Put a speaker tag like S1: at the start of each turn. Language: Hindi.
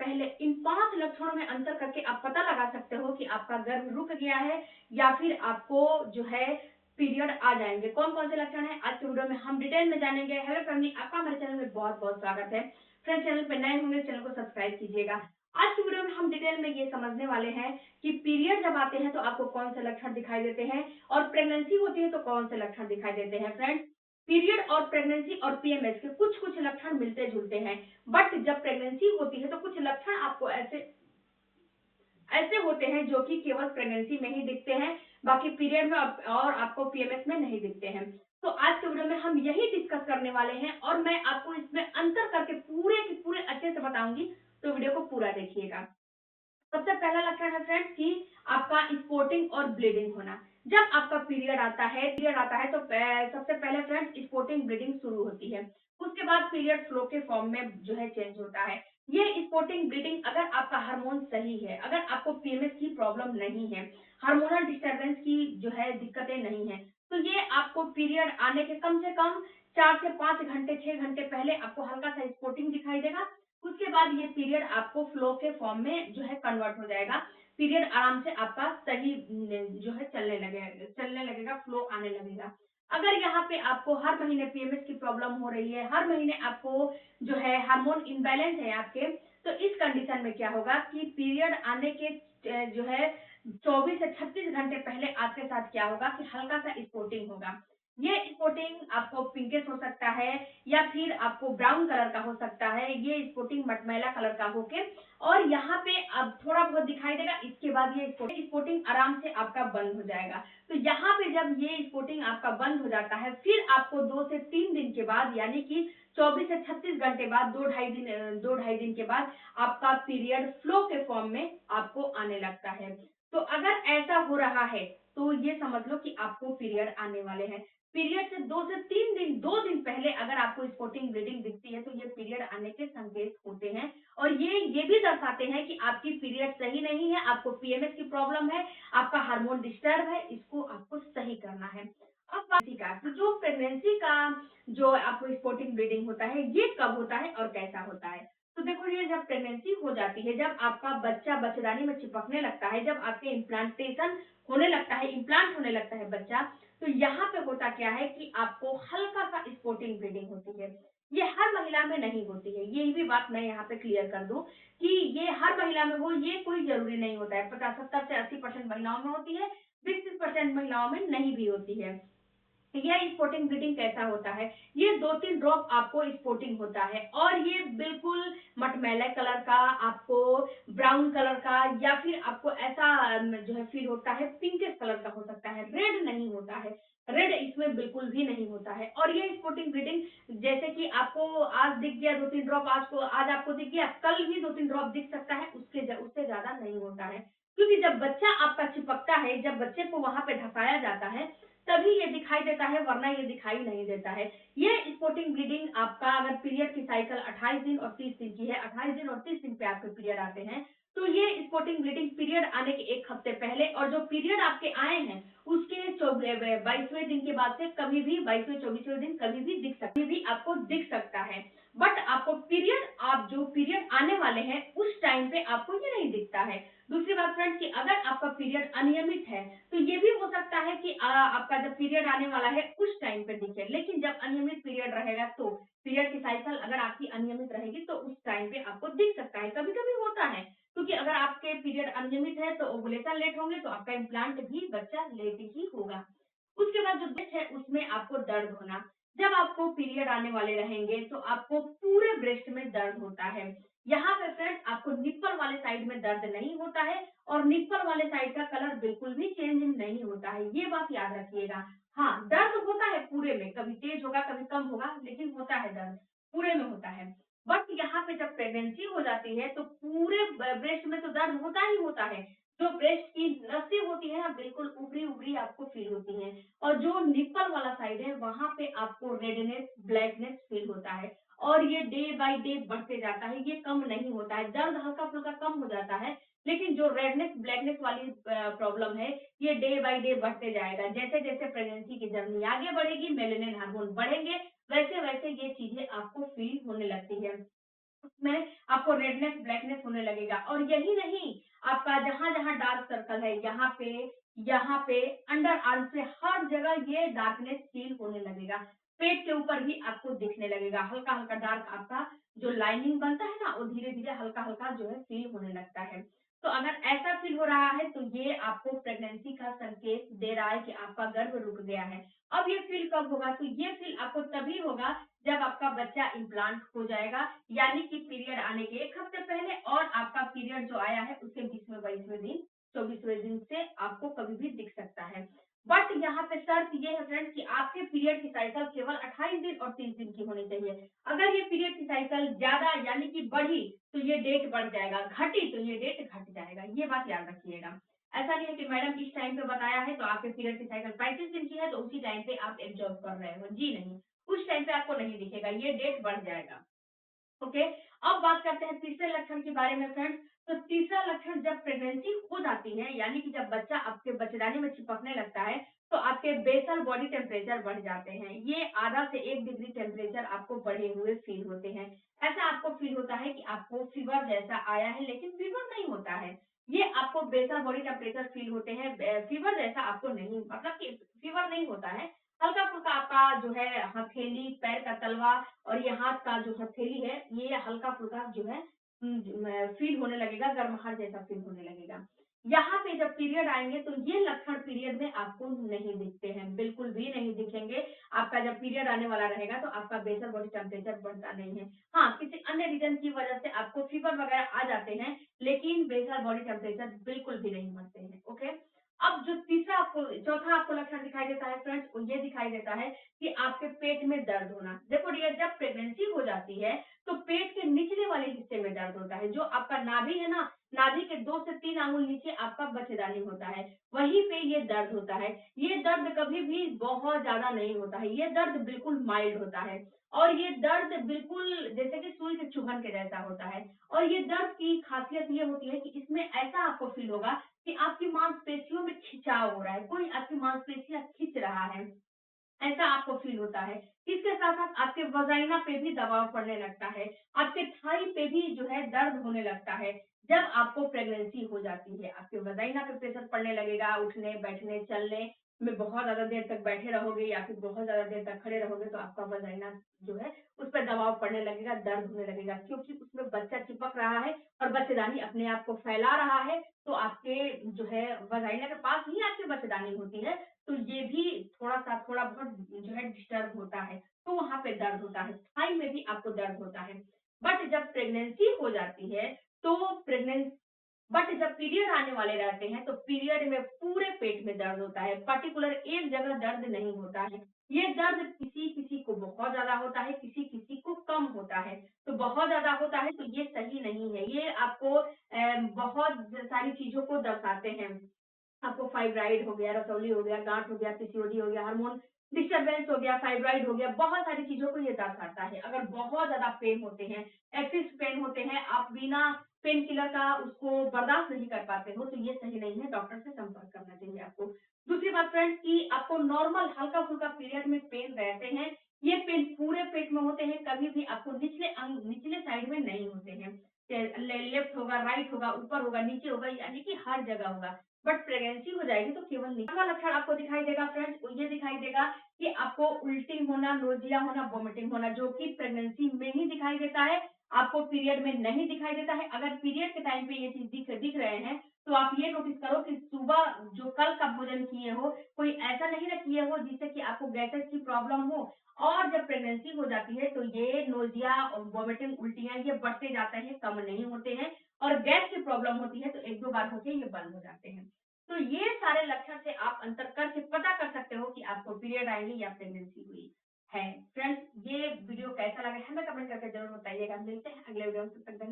S1: पहले इन 5 लक्षणों में अंतर करके आप पता लगा सकते हो कि आपका गर्भ रुक गया है या फिर आपको जो है पीरियड आ जाएंगे। कौन कौन से लक्षण है आज के वीडियो में हम डिटेल में जानेंगे। हेलो फैमिली, आपका हमारे चैनल में बहुत बहुत स्वागत है। फ्रेंड्स, चैनल पे नए होंगे चैनल को सब्सक्राइब कीजिएगा। आज की वीडियो में हम डिटेल में ये समझने वाले हैं कि पीरियड जब आते हैं तो आपको कौन से लक्षण दिखाई देते हैं और प्रेगनेंसी होती है तो कौन से लक्षण दिखाई देते हैं। फ्रेंड्स, पीरियड और प्रेगनेंसी और पीएमएस के कुछ कुछ लक्षण मिलते जुलते हैं, बट जब प्रेगनेंसी होती है तो कुछ लक्षण आपको ऐसे ऐसे होते हैं जो कि केवल प्रेगनेंसी में ही दिखते हैं, बाकी पीरियड में और आपको पीएमएस में नहीं दिखते हैं। तो आज के वीडियो में हम यही डिस्कस करने वाले हैं और मैं आपको इसमें अंतर करके पूरे के पूरे अच्छे से बताऊंगी, तो वीडियो को पूरा देखिएगा। सबसे पहला लक्षण है फ्रेंड्स कि आपका स्पॉटिंग और ब्लीडिंग होना। जब आपका पीरियड आता है तो सबसे पहले फ्रेंड्स स्पॉटिंग ब्लीडिंग शुरू होती है। उसके बाद पीरियड फ्लो के फॉर्म में जो है चेंज होता है। ये स्पॉटिंग ब्लीडिंग अगर आपका हार्मोन सही है, अगर आपको पीएमएस की प्रॉब्लम नहीं है, हार्मोनल डिस्टर्बेंस की जो है दिक्कतें नहीं है, तो ये आपको पीरियड आने के कम से कम 4 से 5 घंटे 6 घंटे पहले आपको हल्का सा स्पॉटिंग दिखाई देगा। उसके बाद ये पीरियड आपको फ्लो के फॉर्म में जो है कन्वर्ट हो जाएगा। पीरियड आराम से आपका सही जो है चलने लगेगा, फ्लो आने लगेगा। अगर यहाँ पे आपको हर महीने पीएमएस की प्रॉब्लम हो रही है, हर महीने आपको जो है हार्मोन इम्बैलेंस है आपके, तो इस कंडीशन में क्या होगा कि पीरियड आने के जो है 24 से 36 घंटे पहले आपके साथ क्या होगा कि हल्का सा स्पॉटिंग होगा। ये स्पॉटिंग आपको पिंकिश हो सकता है या फिर आपको ब्राउन कलर का हो सकता है। ये स्पॉटिंग मटमैला कलर का होके और यहाँ पे अब थोड़ा बहुत दिखाई देगा। इसके बाद ये स्पॉटिंग आराम से आपका बंद हो जाएगा। तो यहाँ पे जब ये स्पॉटिंग आपका बंद हो जाता है, फिर आपको 2 से 3 दिन के बाद यानी कि 24 से 36 घंटे बाद 2 ढाई दिन के बाद आपका पीरियड फ्लो के फॉर्म में आपको आने लगता है। तो अगर ऐसा हो रहा है तो ये समझ लो कि आपको पीरियड आने वाले हैं। पीरियड से 2 पहले अगर आपको स्पॉटिंग ब्लीडिंग दिखती है तो ये पीरियड आने के संकेत होते हैं और ये भी दर्शाते हैं कि आपकी पीरियड सही नहीं है, आपको पीएमएस की प्रॉब्लम है, आपका हार्मोन डिस्टर्ब है, इसको आपको सही करना है। अब बात का कि जो प्रेगनेंसी का जो आपको स्पॉटिंग ब्लीडिंग होता है ये कब होता है और कैसा होता है। तो देखो, ये जब प्रेगनेंसी हो जाती है, जब आपका बच्चा बच्चेदानी में चिपकने लगता है, जब आपके इम्प्लांटेशन होने लगता है, इम्प्लांट होने लगता है बच्चा, तो यहाँ पे होता क्या है कि आपको हल्का सा स्पॉटिंग ब्लीडिंग होती है। ये हर महिला में नहीं होती है, ये भी बात मैं यहाँ पे क्लियर कर दूं कि ये हर महिला में हो ये कोई जरूरी नहीं होता है। 50 70 से 80% महिलाओं में होती है, 20 30% महिलाओं में नहीं भी होती है। यह स्पॉटिंग ब्लीडिंग कैसा होता है, ये 2-3 ड्रॉप आपको स्पॉटिंग होता है और ये बिल्कुल मटमैला कलर का, आपको ब्राउन कलर का या फिर आपको ऐसा जो है फील होता है पिंकिश कलर का हो सकता है, रेड नहीं होता है। रेड इसमें बिल्कुल भी नहीं होता है। और ये स्पॉटिंग ब्लीडिंग जैसे कि आपको आज दिख गया 2-3 ड्रॉप, आज आपको दिख गया, कल भी 2-3 ड्रॉप दिख सकता है, उससे ज्यादा नहीं होता है। क्योंकि जब बच्चा आपका चिपकता है, जब बच्चे को वहां पे धसाया जाता है, तभी ये दिखाई देता है, वरना ये दिखाई नहीं देता है। ये स्पॉटिंग ब्लीडिंग आपका अगर पीरियड की साइकिल 28 दिन और 30 दिन की है, 28 दिन और 30 दिन पे आपके पीरियड आते हैं, तो ये स्पॉटिंग ब्लीडिंग पीरियड आने के 1 हफ्ते पहले और जो पीरियड आपके आए हैं उसके 22वें दिन के बाद से कभी भी 22वें 24वें दिन कभी भी आपको दिख सकता है। बट आपको पीरियड, आप जो पीरियड आने वाले हैं उस टाइम पे आपको ये नहीं दिखता है। दूसरी बात फ्रेंड कि अगर आपका पीरियड अनियमित है तो ये भी हो सकता है कि आपका जब पीरियड आने वाला है उस टाइम पे दिखे, लेकिन जब अनियमित पीरियड रहेगा तो पीरियड की साइकिल अगर आपकी अनियमित रहेगी तो उस टाइम पे आपको दिख सकता है। कभी कभी होता है क्योंकि अगर आपके पीरियड अनियमित है तो ओवुलेशन लेट होंगे तो आपका इम्प्लांट भी बच्चा लेट ही होगा। उसके बाद जो ब्रेस्ट है उसमें आपको दर्द होना। जब आपको पीरियड आने वाले रहेंगे तो आपको पूरे ब्रेस्ट में दर्द होता है। यहाँ पे फ्रेंड आपको निप्पल वाले साइड में दर्द नहीं होता है और निप्पल वाले साइड का कलर बिल्कुल भी चेंज नहीं होता है, ये बात याद रखिएगा। हाँ, दर्द होता है पूरे में, कभी तेज होगा कभी कम होगा, लेकिन होता है दर्द, पूरे में होता है। बट यहाँ पे जब प्रेगनेंसी हो जाती है तो पूरे ब्रेस्ट में तो दर्द होता ही होता है। जो ब्रेस्ट की नसें होती है ना बिल्कुल उभरी उभरी आपको फील होती है और जो निप्पल वाला साइड है वहां पे आपको रेडनेस ब्लैकनेस फील होता है और ये डे बाय डे बढ़ते जाता है, ये कम नहीं होता है। दर्द हल्का फुल्का कम हो जाता है, लेकिन जो रेडनेस ब्लैकनेस वाली प्रॉब्लम है ये डे बाय डे बढ़ते जाएगा। जैसे जैसे प्रेगनेंसी की जर्नी आगे बढ़ेगी, मेलेनिन हार्मोन बढ़ेंगे, वैसे वैसे ये चीजें आपको फील होने लगती है। उसमें आपको रेडनेस ब्लैकनेस होने लगेगा। और यही नहीं, आपका जहां जहां डार्क सर्कल है, यहाँ पे अंडर आर्म पे हर जगह ये डार्कनेस फील होने लगेगा। पेट के ऊपर भी आपको दिखने लगेगा, हल्का हल्का डार्क आपका जो लाइनिंग बनता है ना, वो धीरे धीरे हल्का हल्का जो है फील होने लगता है। तो अगर ऐसा फील हो रहा है तो ये आपको प्रेगनेंसी का संकेत दे रहा है कि आपका गर्भ रुक गया है। अब ये फील कब होगा? तो ये फील आपको तभी होगा जब आपका बच्चा इम्प्लांट हो जाएगा, यानी कि पीरियड आने के 1 हफ्ते पहले, और आपका पीरियड जो आया है उसके 20वें 22वें दिन, 24वें दिन से आपको कभी भी दिख सकता है। बट यहाँ पे शर्त ये है फ्रेंड्स कि आपके पीरियड की साइकिल केवल 28 दिन और 30 दिन की होनी चाहिए। अगर ये पीरियड की साइकिल ज्यादा यानी कि बढ़ी तो ये डेट बढ़ जाएगा, घटी तो ये डेट घट जाएगा। ये बात याद रखिएगा। ऐसा नहीं है कि मैडम इस टाइम पे बताया है तो आपके पीरियड की साइकिल 35 दिन की है तो उसी टाइम पे आप एब्जॉर्ब कर रहे हो। जी नहीं, उस टाइम पे आपको नहीं दिखेगा, ये डेट बढ़ जाएगा। ओके। अब बात करते हैं तीसरे लक्षण के बारे में फ्रेंड्स। तो तीसरा लक्षण जब प्रेगनेंसी हो जाती है, यानी कि जब बच्चा आपके बच्चेदानी में चिपकने लगता है, तो आपके बेसल बॉडी टेम्परेचर बढ़ जाते हैं। ये आधा से 1 डिग्री टेम्परेचर आपको बढ़े हुए फील होते हैं। ऐसा आपको फील होता है कि आपको फीवर जैसा आया है, लेकिन फीवर नहीं होता है। ये आपको बेसल बॉडी टेम्परेचर फील होते हैं, फीवर जैसा आपको नहीं, मतलब कि फीवर नहीं होता है। हल्का फुल्का आपका जो है हथेली, पैर का तलवा और ये हाथ का जो हथेली है, ये हल्का-फुल्का जो है फील होने लगेगा, गर्माहट जैसा फील होने लगेगा। यहाँ पे जब पीरियड आएँगे तो ये लक्षण पीरियड में आपको नहीं दिखते हैं, बिल्कुल भी नहीं दिखेंगे। आपका जब पीरियड आने वाला रहेगा तो आपका बेसल बॉडी टेम्परेचर बढ़ता नहीं है। हाँ, किसी अन्य रीज़न की वजह से आपको फीवर वगैरह आ जाते हैं, लेकिन बेसल बॉडी टेम्परेचर बिल्कुल भी नहीं बढ़ते हैं, ओके? अब जो तीसरा आपको चौथा आपको लक्षण दिखाई देता है फ्रेंड्स, वो ये दिखाई देता है कि आपके पेट में दर्द होना। देखो डियर, जब प्रेगनेंसी हो जाती है तो पेट के निचले वाले हिस्से में दर्द होता है। जो आपका नाभि है ना, नाभि के 2 से 3 अंगुल नीचे आपका बच्चेदानी होता है, वहीं पे ये दर्द होता है। ये दर्द कभी भी बहुत ज्यादा नहीं होता है, ये दर्द बिल्कुल माइल्ड होता है। और ये दर्द बिल्कुल जैसे कि सुई से चुभन के जैसा होता है। और ये दर्द की खासियत ये होती है कि इसमें ऐसा आपको फील होगा कि आपकी मांसपेशियों में खिंचाव हो रहा है, कोई आपकी मांसपेशियां खींच रहा है, ऐसा आपको फील होता है। इसके साथ-साथ आपके वजाइना पे भी दबाव पड़ने लगता है, आपके थाई पे भी जो है दर्द होने लगता है। जब आपको प्रेगनेंसी हो जाती है, आपके वजाइना पे प्रेशर पड़ने लगेगा, उठने, बैठने, चलने में बहुत ज़्यादा देर तक बैठे रहोगे या फिर बहुत ज़्यादा देर तक खड़े रहोगे तो आपका वजाइना जो है उस पे दबाव पड़ने लगेगा, दर्द होने लगेगा, क्योंकि उसमें बच्चा चिपक रहा है और बच्चेदानी अपने आप को फैला रहा है, तो आपके जो है वजाइना के पास ही आपकी बच्चेदानी होती है, तो ये भी थोड़ा-सा थोड़ा बहुत जो है डिस्टर्ब होता है, तो वहाँ पे दर्द होता है, थाई में भी आपको दर्द होता है। बट जब प्रेगनेंसी हो जाती है, तो प्रेग्नेंस बट जब पीरियड आने वाले रहते हैं, तो पीरियड में पूरे पेट में दर्द होता है, पर्टिकुलर एक जगह दर्द नहीं होता है। ये दर्द किसी-किसी को बहुत ज़्यादा होता है, किसी-किसी को कम होता है। तो बहुत ज़्यादा होता है तो ये सही नहीं है, ये आपको बहुत सारी चीज़ों को दर्शाते हैं। आपको फाइब्राइड हो गया, रसौली हो गया, गांठ हो गया, पीसीओडी हो गया, हार्मोन डिस्टर्बेंस हो गया, फाइब्राइड हो गया, बहुत सारी चीजों को ये दर्शाता है। अगर बहुत ज्यादा पेन होते हैं, एक्सिस पेन होते हैं, आप बिना पेन किलर का उसको बर्दाश्त नहीं कर पाते हो, तो ये सही नहीं है, डॉक्टर से संपर्क करना चाहिए आपको। दूसरी बात फ्रेंड्स कि आपको नॉर्मल हल्का फुल्का पीरियड में पेन रहते हैं, ये पेन पूरे पेट में होते हैं, कभी भी आपको निचले अंग निचले साइड में नहीं होते हैं। लेफ्ट होगा, राइट होगा, ऊपर होगा, नीचे होगा, यानी कि हर जगह होगा। बट प्रेगनेंसी हो जाएगी तो केवल निकलवा लक्षण आपको दिखाई देगा फ्रेंड्स, ये दिखाई देगा कि आपको उल्टी होना, नोजिया होना, वोमिटिंग होना, जो कि प्रेगनेंसी में ही दिखाई देता है, आपको पीरियड में नहीं दिखाई देता है। अगर पीरियड के टाइम पे ये चीज दिख रहे हैं तो आप ये नोटिस करो कि सुबह जो कल का भोजन किए हो, कोई ऐसा नहीं ना किए हो जिससे कि आपको गैसेस की प्रॉब्लम हो। और जब प्रेगनेंसी हो जाती है तो ये नोजिया और वोमिटिंग, उल्टियां ये बढ़ते जाते हैं, कम नहीं होते हैं। और गैस की प्रॉब्लम होती है तो 1-2 बार होके ये बंद हो जाते हैं। तो ये सारे लक्षण से आप अंतर करके पता कर सकते हो कि आपको पीरियड आएंगे या प्रेगनेंसी हुई है। फ्रेंड्स, ये वीडियो कैसा लगा हमें कमेंट करके जरूर बताइएगा। मिलते हैं अगले वीडियो में, तब तक धन्यवाद।